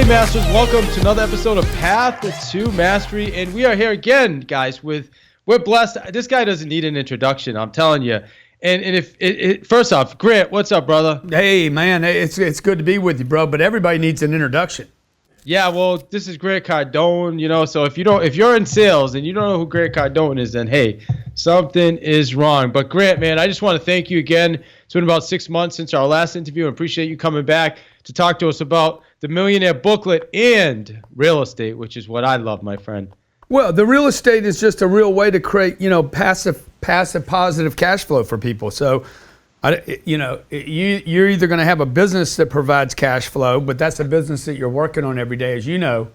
Masters, welcome to another episode of Path to Mastery, and we are here again, guys. We're blessed. This guy doesn't need an introduction, I'm telling you. And first off, Grant, what's up, brother? Hey, man, it's good to be with you, bro. But everybody needs an introduction. Yeah, well, this is Grant Cardone, so if you're in sales and you don't know who Grant Cardone is, then hey, something is wrong. But Grant, man, I just want to thank you again. It's been about 6 months since our last interview. I appreciate you coming back to talk to us about the Millionaire Booklet and real estate, which is what I love, my friend. Well, the real estate is just a real way to create, passive positive cash flow for people. So, you're either going to have a business that provides cash flow, but that's a business that you're working on every day, as you know.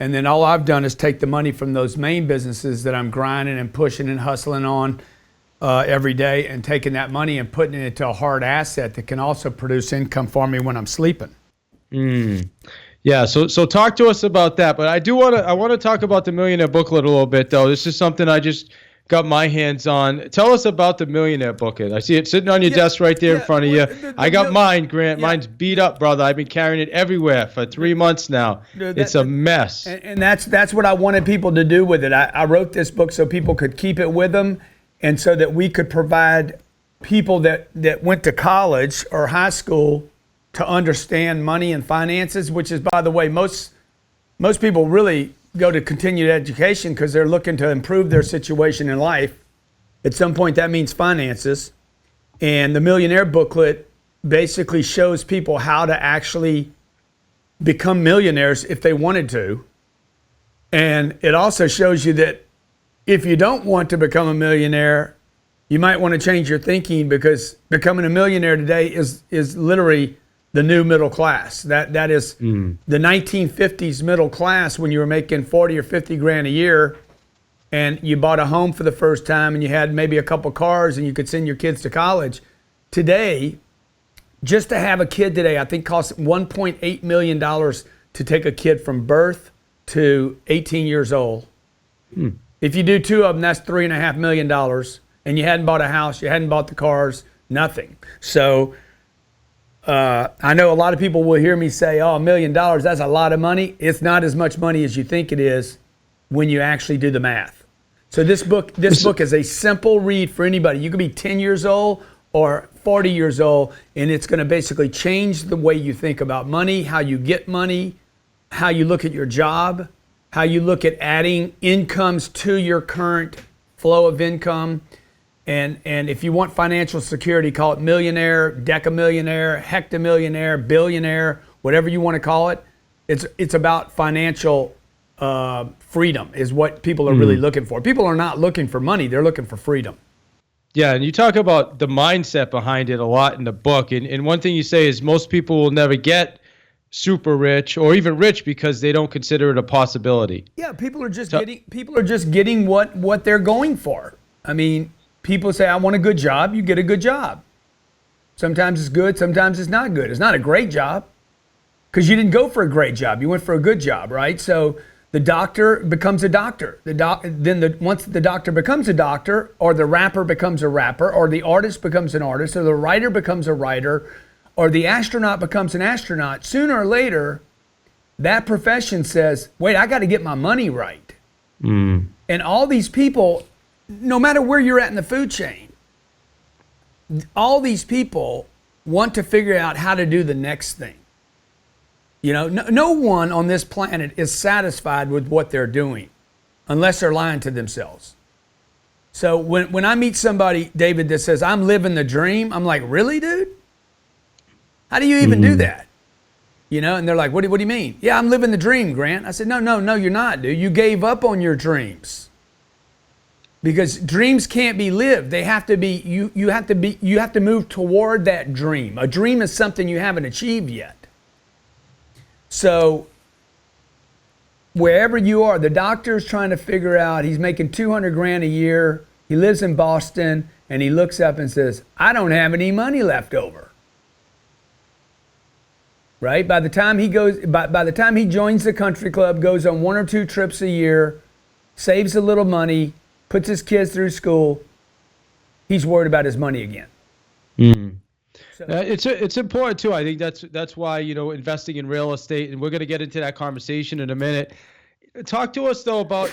And then all I've done is take the money from those main businesses that I'm grinding and pushing and hustling on every day, and taking that money and putting it into a hard asset that can also produce income for me when I'm sleeping. Yeah, so talk to us about that. But I want to talk about the Millionaire Booklet a little bit, though. This is something I just got my hands on. Tell us about the Millionaire Booklet. I see it sitting on your desk right there in front of you. I got mine, Grant. Mine's beat up, brother. I've been carrying it everywhere for 3 months now. It's a mess. And that's what I wanted people to do with it. I wrote this book so people could keep it with them, and so that we could provide people that went to college or high school to understand money and finances, which is, by the way, most people really go to continued education because they're looking to improve their situation in life. At some point, that means finances. And the Millionaire Booklet basically shows people how to actually become millionaires if they wanted to. And it also shows you that if you don't want to become a millionaire, you might want to change your thinking, because becoming a millionaire today is literally the new middle class. That is the 1950s middle class, when you were making 40 or 50 grand a year and you bought a home for the first time and you had maybe a couple cars and you could send your kids to college. Today, just to have a kid today, I think costs $1.8 million to take a kid from birth to 18 years old. If you do two of them, that's $3.5 million. And you hadn't bought a house, you hadn't bought the cars, nothing. So I know a lot of people will hear me say, oh, $1 million, that's a lot of money. It's not as much money as you think it is when you actually do the math. So this book is a simple read for anybody. You could be 10 years old or 40 years old, and it's going to basically change the way you think about money, how you get money, how you look at your job, how you look at adding incomes to your current flow of income. And if you want financial security, call it millionaire, decamillionaire, hectamillionaire, billionaire, whatever you want to call it. It's about financial freedom is what people are really looking for. People are not looking for money. They're looking for freedom. Yeah, and you talk about the mindset behind it a lot in the book. And one thing you say is most people will never get super rich or even rich because they don't consider it a possibility. Yeah, people are just getting what they're going for. I mean, people say, I want a good job. You get a good job. Sometimes it's good, sometimes it's not good. It's not a great job because you didn't go for a great job. You went for a good job, right? So the doctor becomes a doctor. Once the doctor becomes a doctor, or the rapper becomes a rapper, or the artist becomes an artist, or the writer becomes a writer, or the astronaut becomes an astronaut, sooner or later, that profession says, wait, I got to get my money right. And all these people, no matter where you're at in the food chain, all these people want to figure out how to do the next thing. No one on this planet is satisfied with what they're doing unless they're lying to themselves. So when I meet somebody, David, that says, I'm living the dream, I'm like, really, dude? How do you even do that? And they're like, what do you mean? Yeah, I'm living the dream, Grant. I said, no, you're not, dude. You gave up on your dreams. Because dreams can't be lived. They have to be, you have to move toward that dream. A dream is something you haven't achieved yet. So wherever you are, the doctor's trying to figure out, he's making 200 grand a year. He lives in Boston, and he looks up and says, I don't have any money left over. Right? By the time he joins the country club, goes on 1 or 2 trips a year, saves a little money, puts his kids through school, he's worried about his money again. It's important too. I think that's why, investing in real estate, and we're going to get into that conversation in a minute. Talk to us though about,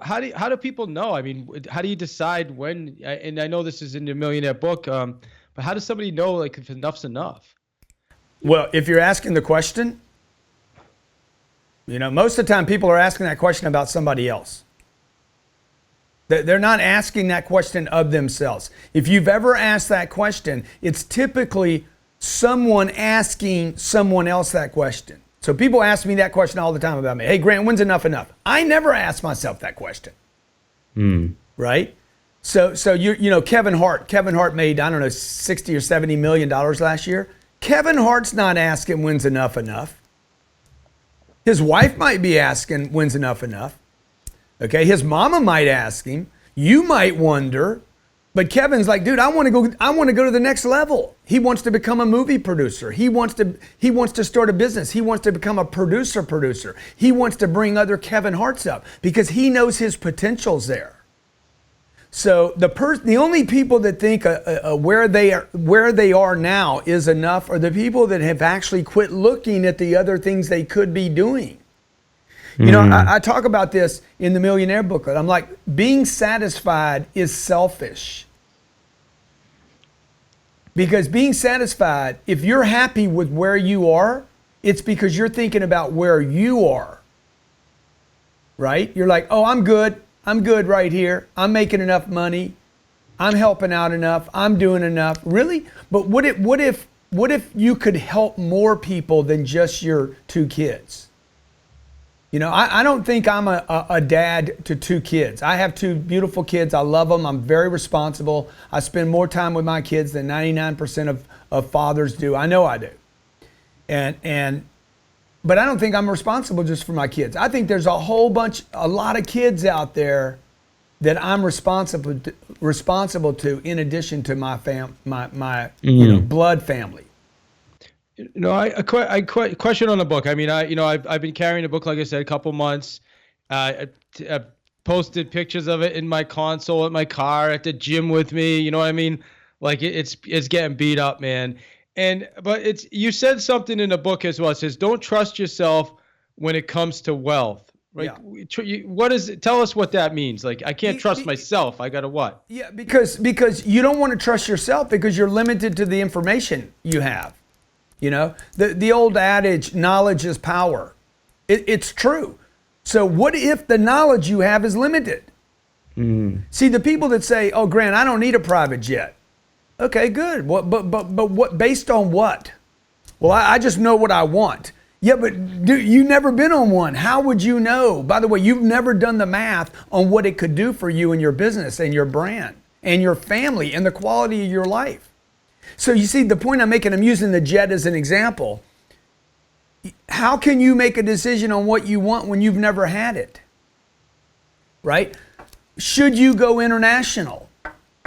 how do people know? I mean, how do you decide when? And I know this is in the Millionaire book, but how does somebody know like if enough's enough? Well, if you're asking the question, most of the time people are asking that question about somebody else. They're not asking that question of themselves. If you've ever asked that question, it's typically someone asking someone else that question. So people ask me that question all the time about me. Hey, Grant, when's enough enough? I never ask myself that question. Right? So Kevin Hart made, I don't know, 60 or 70 million dollars last year. Kevin Hart's not asking when's enough enough. His wife might be asking when's enough enough. Okay, his mama might ask him. You might wonder, but Kevin's like, dude, I want to go to the next level. He wants to become a movie producer. He wants to start a business. He wants to become a producer. He wants to bring other Kevin Harts up because he knows his potential's there. So the only people that think where they are now is enough are the people that have actually quit looking at the other things they could be doing. I talk about this in the Millionaire Booklet. I'm like, being satisfied is selfish. Because being satisfied, if you're happy with where you are, it's because you're thinking about where you are. Right? You're like, oh, I'm good right here. I'm making enough money. I'm helping out enough. I'm doing enough. Really? But what if you could help more people than just your 2 kids? I don't think I'm a dad to 2 kids. I have 2 beautiful kids. I love them. I'm very responsible. I spend more time with my kids than 99% of fathers do. I know I do. But I don't think I'm responsible just for my kids. I think there's a lot of kids out there that I'm responsible to in addition to my blood family. I question on the book. I mean, I've been carrying the book, like I said, a couple months. I posted pictures of it in my console at my car, at the gym with me. You know what I mean? Like it's getting beat up, man. But you said something in the book as well. It says, don't trust yourself when it comes to wealth. Right? Yeah. Tell us what that means. Like, I can't trust myself. I got to what? Yeah, because you don't want to trust yourself because you're limited to the information you have. The old adage, knowledge is power. It's true. So what if the knowledge you have is limited? See, the people that say, oh, Grant, I don't need a private jet. Okay, good. But what, based on what? Well, I just know what I want. Yeah, but you've never been on one. How would you know? By the way, you've never done the math on what it could do for you and your business and your brand and your family and the quality of your life. So you see, the point I'm making, I'm using the jet as an example. How can you make a decision on what you want when you've never had it? Right? Should you go international?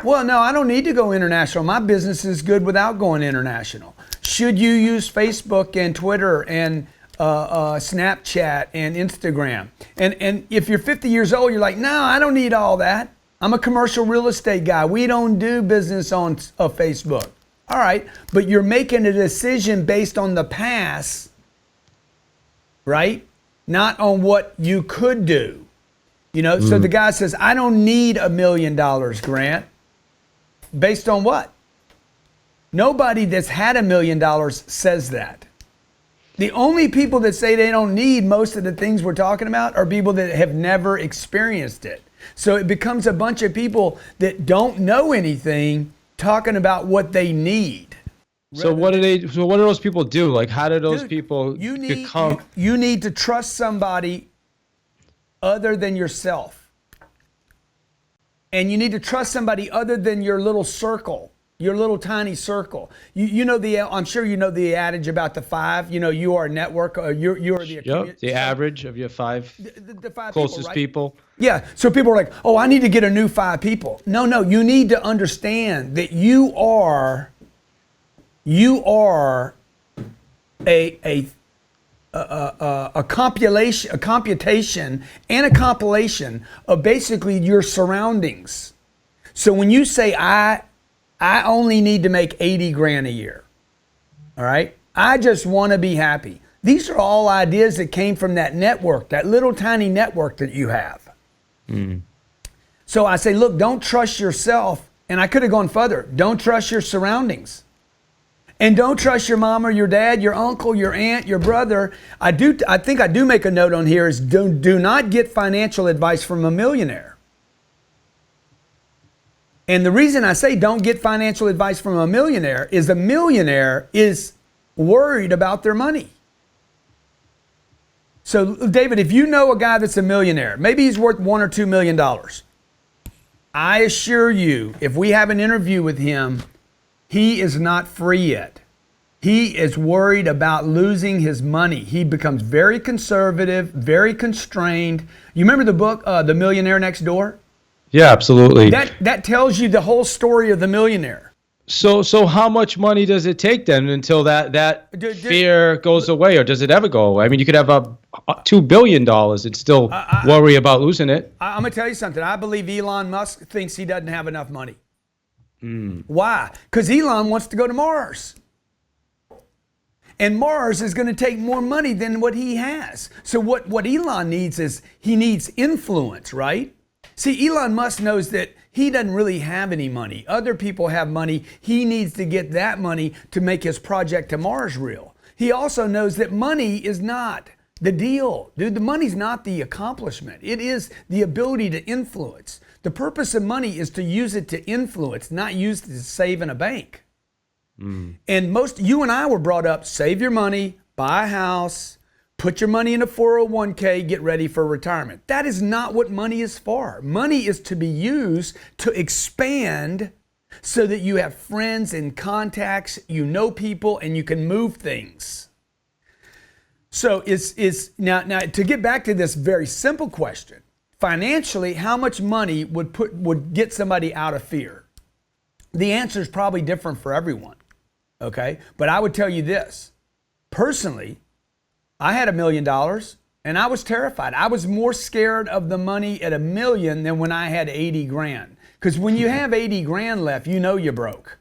Well, no, I don't need to go international. My business is good without going international. Should you use Facebook and Twitter and Snapchat and Instagram? And if you're 50 years old, you're like, no, I don't need all that. I'm a commercial real estate guy. We don't do business on Facebook. All right, but you're making a decision based on the past, right? Not on what you could do. So the guy says, I don't need $1 million, Grant. Based on what? Nobody that's had $1 million says that. The only people that say they don't need most of the things we're talking about are people that have never experienced it. So it becomes a bunch of people that don't know anything talking about what they need. So what do those people do? Like, how do those people become? You need to trust somebody other than yourself. And you need to trust somebody other than your little circle, your little tiny circle. I'm sure you know the adage about the 5. You are a network. You're the average of your 5 the 5 closest people. Yeah. So people are like, oh, I need to get a new 5 people. No. You need to understand that you are a computation and a compilation of basically your surroundings. So when you say I I only need to make 80 grand a year. All right? I just want to be happy. These are all ideas that came from that network, that little tiny network that you have. So I say, look, don't trust yourself. And I could have gone further. Don't trust your surroundings. And don't trust your mom or your dad, your uncle, your aunt, your brother. I think I do make a note on here is do not get financial advice from a millionaire. And the reason I say don't get financial advice from a millionaire is is worried about their money. So David, if you know a guy that's a millionaire, maybe he's worth $1 or $2 million. I assure you, if we have an interview with him, he is not free yet. He is worried about losing his money. He becomes very conservative, very constrained. You remember the book, The Millionaire Next Door? Yeah, absolutely. That tells you the whole story of the millionaire. So how much money does it take then until that fear goes away, or does it ever go away? I mean, you could have $2 billion and still worry about losing it. I'm going to tell you something. I believe Elon Musk thinks he doesn't have enough money. Why? Because Elon wants to go to Mars. And Mars is going to take more money than what he has. So what Elon needs is he needs influence, right? See, Elon Musk knows that he doesn't really have any money. Other people have money. He needs to get that money to make his project to Mars real. He also knows that money is not the deal. Dude, the money's not the accomplishment. It is the ability to influence. The purpose of money is to use it to influence, not use it to save in a bank. And you and I were brought up, save your money, buy a house, put your money in a 401k, get ready for retirement. That is not what money is for. Money is to be used to expand so that you have friends and contacts, you know people, and you can move things. So now to get back to this very simple question, financially, how much money would get somebody out of fear? The answer is probably different for everyone, okay? But I would tell you this. Personally, I had $1 million and I was terrified. I was more scared of the money at $1 million than when I had 80 grand. Because when you have 80 grand left, you know you're broke.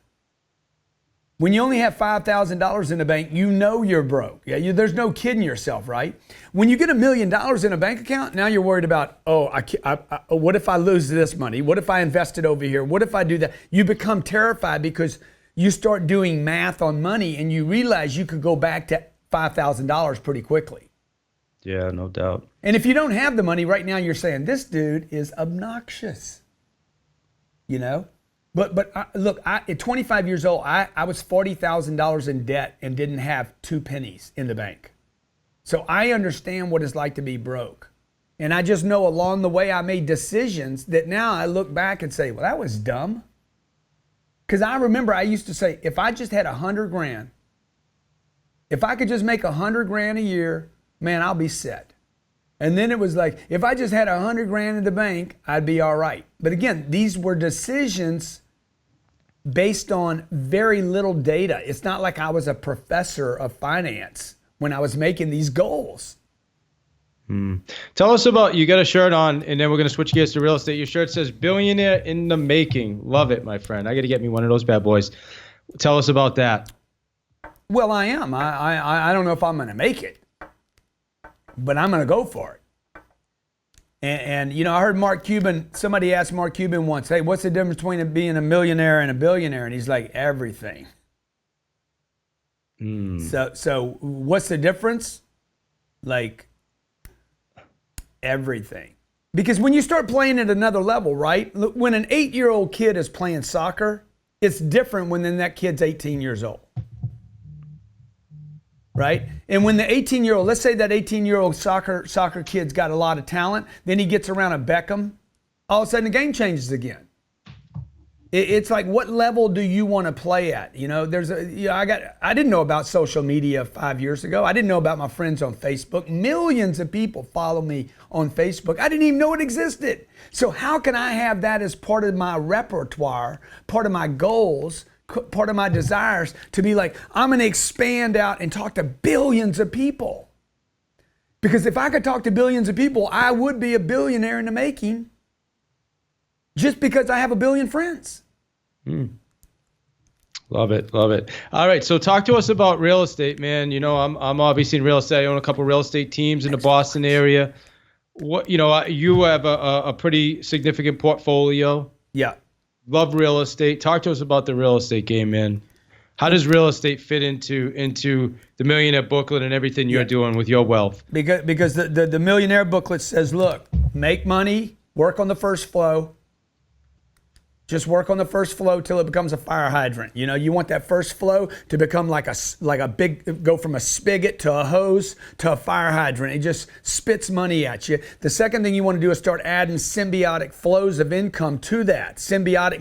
When you only have $5,000 in the bank, you know you're broke. Yeah, there's no kidding yourself, right? When you get $1 million in a bank account, now you're worried about, what if I lose this money? What if I invest it over here? What if I do that? You become terrified because you start doing math on money and you realize you could go back to $5,000 pretty quickly. Yeah, no doubt. And if you don't have the money right now, you're saying, this dude is obnoxious, you know? But look, at 25 years old, I was $40,000 in debt and didn't have 2 pennies in the bank. So I understand what it's like to be broke. And I just know along the way I made decisions that now I look back and say, well, that was dumb. Because I remember I used to say, if I just had 100 grand, if I could just make 100 grand a year, man, I'll be set. And then it was like, if I just had 100 grand in the bank, I'd be all right. But again, these were decisions based on very little data. It's not like I was a professor of finance when I was making these goals. Tell us about, you got a shirt on, and then we're going to switch gears to real estate. Your shirt says Billionaire in the Making. Love it, my friend. I got to get me one of those bad boys. Tell us about that. Well, I am. I don't know if I'm going to make it, but I'm going to go for it. And you know, I heard Mark Cuban, somebody asked Mark Cuban once, hey, what's the difference between being a millionaire and a billionaire? And he's like, everything. So what's the difference? Like, everything. Because when you start playing at another level, right? When an 8-year-old kid is playing soccer, it's different when then that kid's 18 years old. Right? And when the 18-year-old, let's say that 18-year-old soccer kid's got a lot of talent, then he gets around a Beckham, all of a sudden the game changes again. It's like, what level do you want to play at? You know, I didn't know about social media 5 years ago. I didn't know about my friends on Facebook. Millions of people follow me on Facebook. I didn't even know it existed. So how can I have that as part of my repertoire, part of my goals, part of my desires to be like, I'm going to expand out and talk to billions of people? Because if I could talk to billions of people, I would be a billionaire in the making just because I have a billion friends. Love it, love it. All right, so talk to us about real estate, man. You know, I'm obviously in real estate. I own a couple real estate teams in the Boston area. What, you know, you have a pretty significant portfolio. Yeah. Love real estate. Talk to us about the real estate game, man. How does real estate fit into the Millionaire Booklet and everything you're doing with your wealth? Because the Millionaire Booklet says, look, make money, work on the first flow. Just work on the first flow till it becomes a fire hydrant. You know, you want that first flow to become like a big, go from a spigot to a hose to a fire hydrant. It just spits money at you. The second thing you want to do is start adding symbiotic flows of income to that. Symbiotic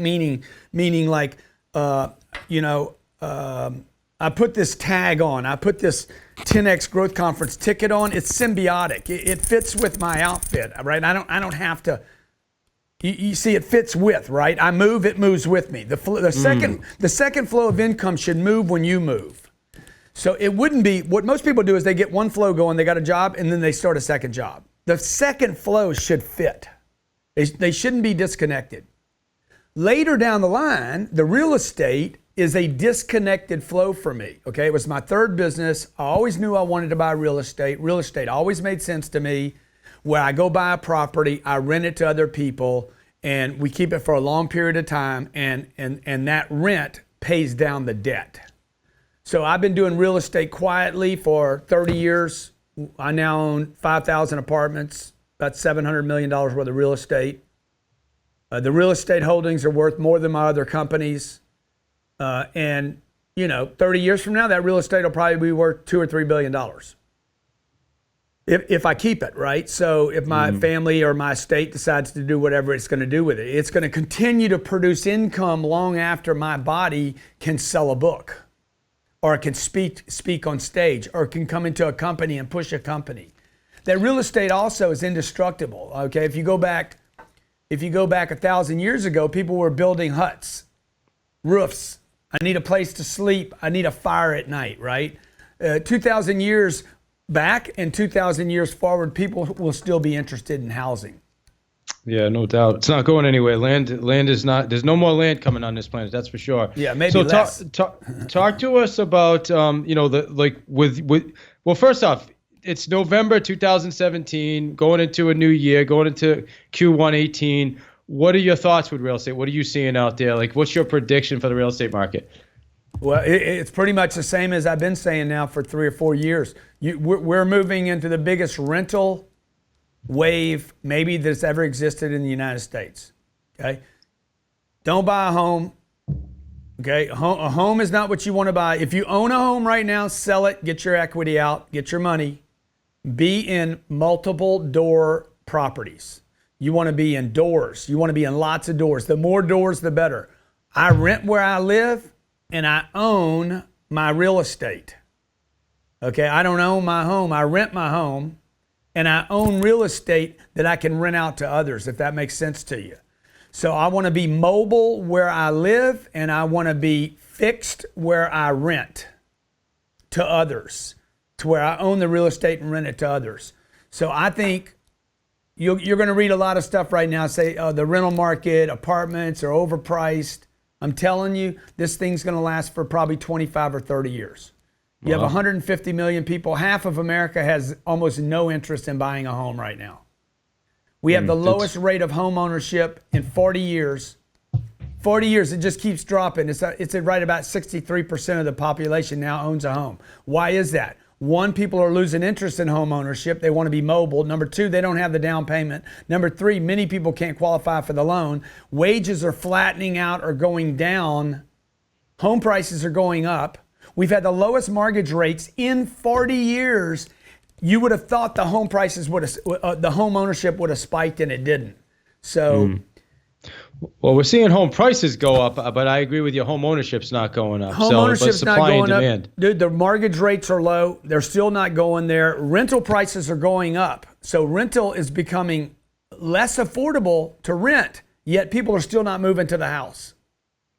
meaning like, I put this tag on. I put this 10X Growth Conference ticket on. It's symbiotic. It fits with my outfit, right? I don't have to. You see, it fits with, right? I move, it moves with me. The second flow of income should move when you move. So it wouldn't be, what most people do is they get one flow going, they got a job, and then they start a second job. The second flow should fit. They shouldn't be disconnected. Later down the line, the real estate is a disconnected flow for me, okay? It was my third business. I always knew I wanted to buy real estate. Real estate always made sense to me. Where I go buy a property, I rent it to other people, and we keep it for a long period of time, and that rent pays down the debt. So I've been doing real estate quietly for 30 years. I now own 5,000 apartments, about $700 million worth of real estate. The real estate holdings are worth more than my other companies. And, 30 years from now, that real estate will probably be worth $2 or $3 billion. If I keep it, right? So if my family or my estate decides to do whatever it's going to do with it, it's going to continue to produce income long after my body can sell a book or can speak on stage or can come into a company and push a company. That real estate also is indestructible, okay? If you go back 1,000 years ago, people were building huts, roofs. I need a place to sleep. I need a fire at night, right? 2,000 years back and 2,000 years forward, people will still be interested in housing. Yeah, no doubt. It's not going anywhere. Land is not. There's no more land coming on this planet. That's for sure. Yeah, maybe less. Talk to us about well, first off, it's November 2017, going into a new year, going into Q1 18. What are your thoughts with real estate? What are you seeing out there? Like, what's your prediction for the real estate market? Well, it's pretty much the same as I've been saying now for 3 or 4 years. We're moving into the biggest rental wave maybe that's ever existed in the United States. Okay, don't buy a home. Okay, a home is not what you want to buy. If you own a home right now, sell it, get your equity out, get your money. Be in multiple door properties. You want to be in doors. You want to be in lots of doors. The more doors, the better. I rent where I live. And I own my real estate. Okay, I don't own my home. I rent my home, and I own real estate that I can rent out to others, if that makes sense to you. So I want to be mobile where I live, and I want to be fixed where I rent to others, to where I own the real estate and rent it to others. So I think you're going to read a lot of stuff right now, say the rental market, apartments are overpriced. I'm telling you, this thing's going to last for probably 25 or 30 years. You have 150 million people. Half of America has almost no interest in buying a home right now. We have the lowest rate of home ownership in 40 years. 40 years, it just keeps dropping. It's at right about 63% of the population now owns a home. Why is that? One, people are losing interest in home ownership. They want to be mobile. Number two, they don't have the down payment. Number three, many people can't qualify for the loan. Wages are flattening out or going down. Home prices are going up. We've had the lowest mortgage rates in 40 years. You would have thought the home prices the home ownership would have spiked, and it didn't. So. Well, we're seeing home prices go up, but I agree with you. Home ownership's not going up. Home ownership's not going up. Dude, the mortgage rates are low. They're still not going there. Rental prices are going up. So rental is becoming less affordable to rent, yet people are still not moving to the house.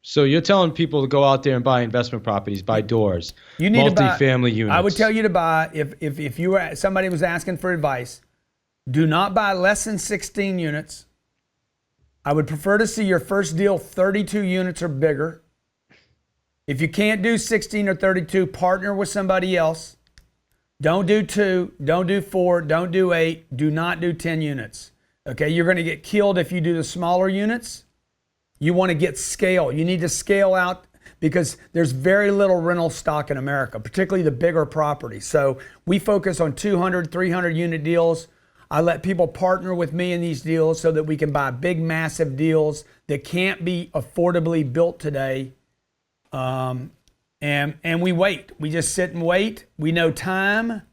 So you're telling people to go out there and buy investment properties, buy doors, you need multi-family units. I would tell you to buy, if you were, somebody was asking for advice, do not buy less than 16 units. I would prefer to see your first deal 32 units or bigger. If you can't do 16 or 32, partner with somebody else. Don't do 2, don't do 4, don't do 8, do not do 10 units. Okay, you're going to get killed if you do the smaller units. You want to get scale. You need to scale out because there's very little rental stock in America, particularly the bigger properties. So we focus on 200, 300 unit deals. I let people partner with me in these deals so that we can buy big, massive deals that can't be affordably built today. And we wait. We just sit and wait. We know time.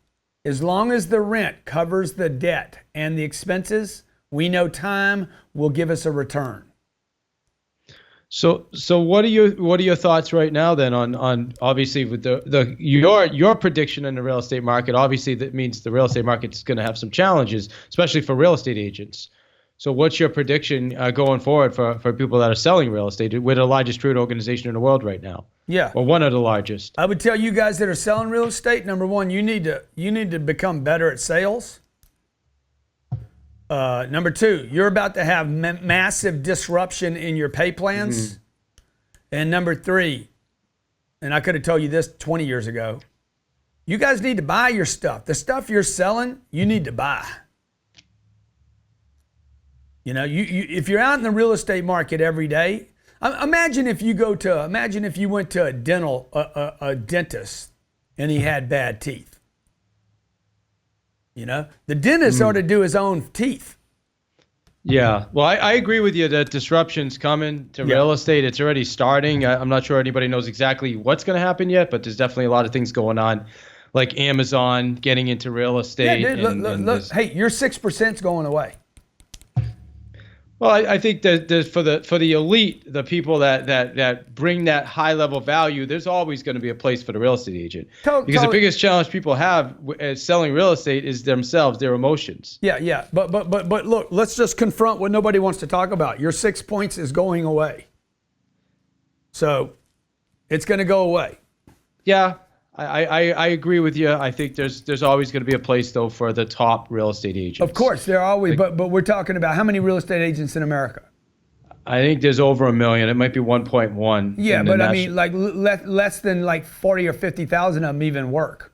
As long as the rent covers the debt and the expenses, we know time will give us a return. So what are your thoughts right now then on obviously with your prediction in the real estate market? Obviously that means the real estate market is going to have some challenges, especially for real estate agents. So what's your prediction going forward for people that are selling real estate? We're the largest trade organization in the world right now. Yeah. Or one of the largest. I would tell you guys that are selling real estate, number one, you need to become better at sales. Number two, you're about to have massive disruption in your pay plans. Mm-hmm. And number three, and I could have told you this 20 years ago, you guys need to buy your stuff. The stuff you're selling, you need to buy. You know, you if you're out in the real estate market every day, imagine if you went to a dentist and he had bad teeth. You know, the dentist ought to do his own teeth. Yeah, well, I agree with you that disruption's coming to real estate. It's already starting. I'm not sure anybody knows exactly what's going to happen yet, but there's definitely a lot of things going on, like Amazon getting into real estate. Yeah, dude, look, hey, your 6%'s going away. Well, I think that for the elite, the people that bring that high level value, there's always going to be a place for the real estate agent. Because the biggest challenge people have selling real estate is themselves, their emotions. Yeah. But look, let's just confront what nobody wants to talk about. Your 6 points is going away. So it's going to go away. Yeah. I agree with you. I think there's always going to be a place though for the top real estate agents. Of course, there are always, but we're talking about how many real estate agents in America? I think there's over 1 million. It might be 1.1. Yeah, but I mean, like less than like 40 or 50,000 of them even work.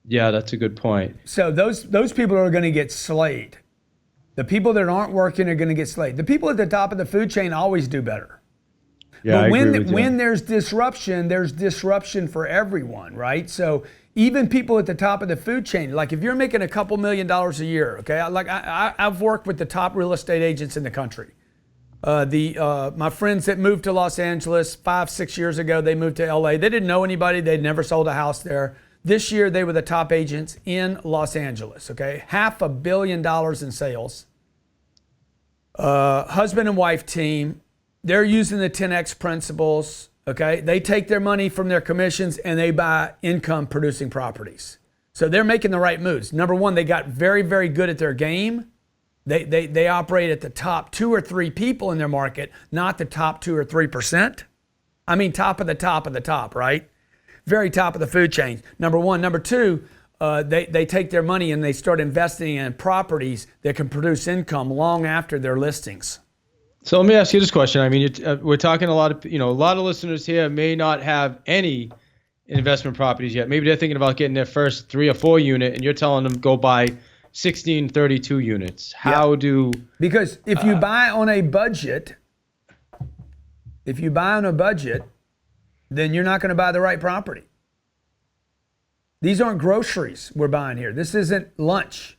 Yeah, that's a good point. So those people are going to get slayed. The people that aren't working are going to get slayed. The people at the top of the food chain always do better. Yeah, but when there's disruption for everyone, right? So even people at the top of the food chain, like if you're making a couple $1 million a year, okay? I've worked with the top real estate agents in the country. My friends that moved to Los Angeles 5-6 years ago, they moved to LA. They didn't know anybody. They'd never sold a house there. This year, they were the top agents in Los Angeles, okay? $500 million in sales. Husband and wife team. They're using the 10X principles, okay? They take their money from their commissions and they buy income producing properties. So they're making the right moves. Number one, they got very, very good at their game. They operate at the top 2 or 3 people in their market, not the top 2 or 3%. I mean, top of the top, right? Very top of the food chain. Number one. Number two, they take their money and they start investing in properties that can produce income long after their listings. So let me ask you this question. I mean, we're talking a lot of listeners here may not have any investment properties yet. Maybe they're thinking about getting their first 3 or 4 unit, and you're telling them go buy 16, 32 units. Because if you buy on a budget, then you're not going to buy the right property. These aren't groceries we're buying here. This isn't lunch.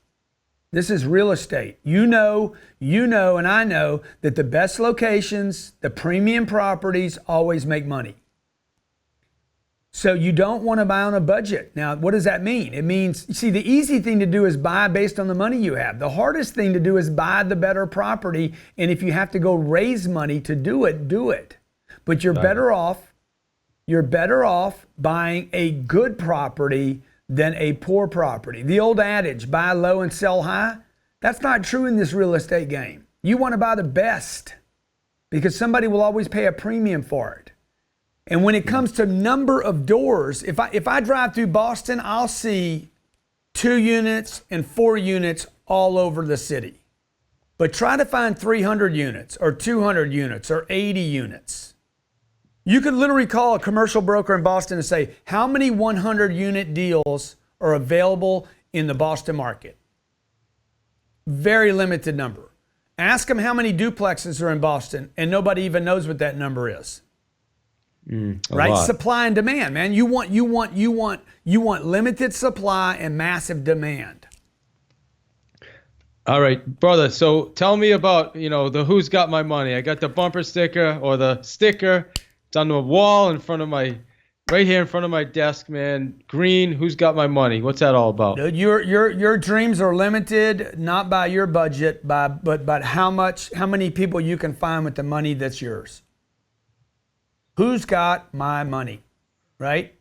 This is real estate. You know, and I know that the best locations, the premium properties always make money. So you don't want to buy on a budget. Now, what does that mean? It means, see, the easy thing to do is buy based on the money you have. The hardest thing to do is buy the better property. And if you have to go raise money to do it, do it. But you're better off buying a good property than a poor property. The old adage, buy low and sell high, that's not true in this real estate game. You want to buy the best because somebody will always pay a premium for it. And when it comes to number of doors, if I drive through Boston, I'll see 2 units and 4 units all over the city. But try to find 300 units or 200 units or 80 units. You could literally call a commercial broker in Boston and say, how many 100 unit deals are available in the Boston market? Very limited number. Ask them how many duplexes are in Boston, and nobody even knows what that number is. Right? Lot. Supply and demand, man. You want limited supply and massive demand. All right, brother. So tell me about, the who's got my money. I got the bumper sticker or the sticker. It's on the wall right here in front of my desk, man. Green, who's got my money? What's that all about? Dude, your dreams are limited not by your budget, but how many people you can find with the money that's yours. Who's got my money, right?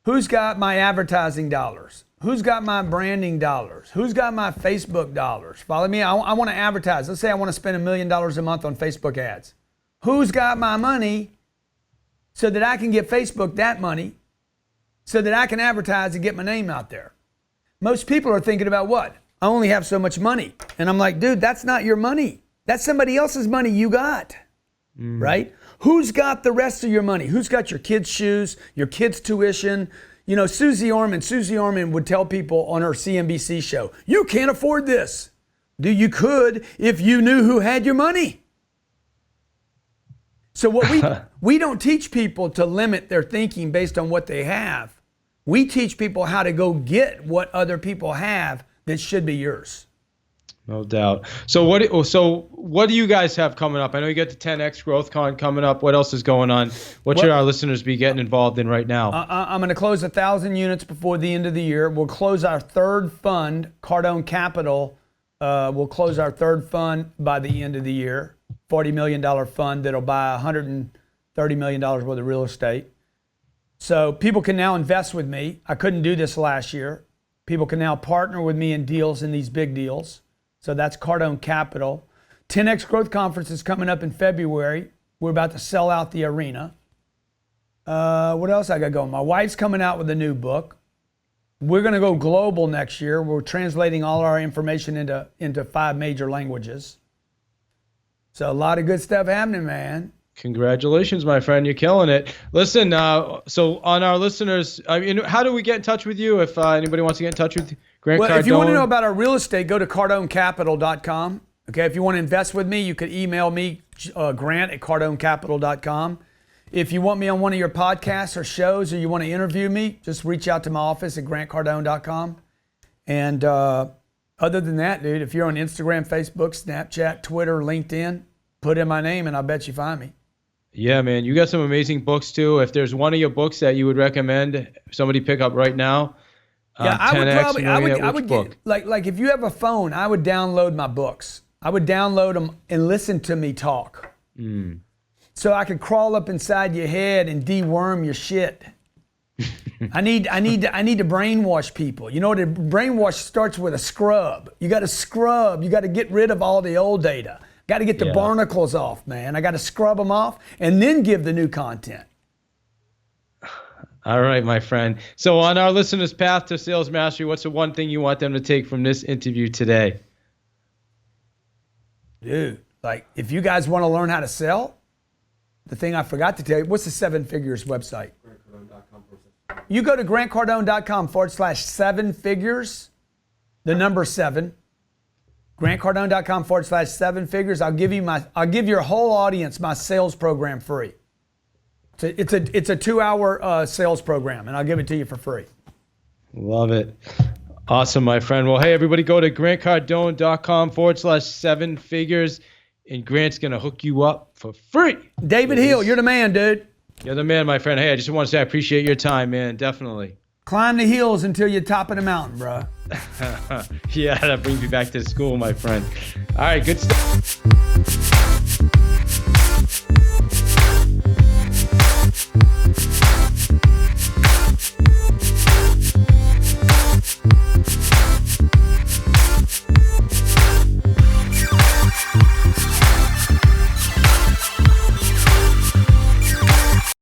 Who's got my advertising dollars? Who's got my branding dollars? Who's got my Facebook dollars? Follow me. I want to advertise. Let's say I want to spend $1 million a month on Facebook ads. Who's got my money so that I can get Facebook that money so that I can advertise and get my name out there? Most people are thinking about what? I only have so much money. And I'm like, dude, that's not your money. That's somebody else's money you got, right? Who's got the rest of your money? Who's got your kids' shoes, your kids' tuition? Susie Orman would tell people on her CNBC show, you can't afford this. Dude, you could if you knew who had your money. So what we don't teach people to limit their thinking based on what they have. We teach people how to go get what other people have that should be yours. No doubt. So what do you guys have coming up? I know you got the 10X Growth Con coming up. What else is going on? What should our listeners be getting involved in right now? I'm going to close 1,000 units before the end of the year. We'll close our third fund, Cardone Capital. We'll close our third fund by the end of the year. $40 million fund that'll buy $130 million worth of real estate. So people can now invest with me. I couldn't do this last year. People can now partner with me in deals, in these big deals. So that's Cardone Capital. 10X Growth Conference is coming up in February. We're about to sell out the arena. What else I got going? My wife's coming out with a new book. We're going to go global next year. We're translating all our information into 5 major languages. So a lot of good stuff happening, man. Congratulations, my friend. You're killing it. Listen, so on our listeners, how do we get in touch with you if anybody wants to get in touch with Grant Cardone? If you want to know about our real estate, go to cardonecapital.com. Okay, if you want to invest with me, you could email me, Grant at cardonecapital.com. If you want me on one of your podcasts or shows, or you want to interview me, just reach out to my office at grantcardone.com. And other than that, dude, if you're on Instagram, Facebook, Snapchat, Twitter, LinkedIn, put in my name and I'll bet you find me. Yeah, man. You got some amazing books too. If there's one of your books that you would recommend somebody pick up right now, I would get, like if you have a phone, I would download my books. I would download them and listen to me talk. So I could crawl up inside your head and deworm your shit. I need to brainwash people. You know what? A brainwash starts with a scrub. You got to scrub. You got to get rid of all the old data. Got to get the barnacles off, man. I got to scrub them off and then give the new content. All right, my friend. So on our listeners' path to sales mastery, what's the one thing you want them to take from this interview today? Dude, like if you guys want to learn how to sell, the thing I forgot to tell you, what's the 7 Figures website? You go to grantcardone.com/7 figures, the number 7. grantcardone.com/7 figures. I'll give your whole audience my sales program free. It's a 2-hour sales program, and I'll give it to you for free. Love it. Awesome, my friend. Well, hey, everybody, go to grantcardone.com/7 figures, and Grant's going to hook you up for free. David Hill, you're the man, dude. You're the man, my friend. Hey, I just want to say I appreciate your time, man. Definitely. Climb the hills until you're top of the mountain, bro. Yeah, that brings me back to school, my friend. All right, good stuff.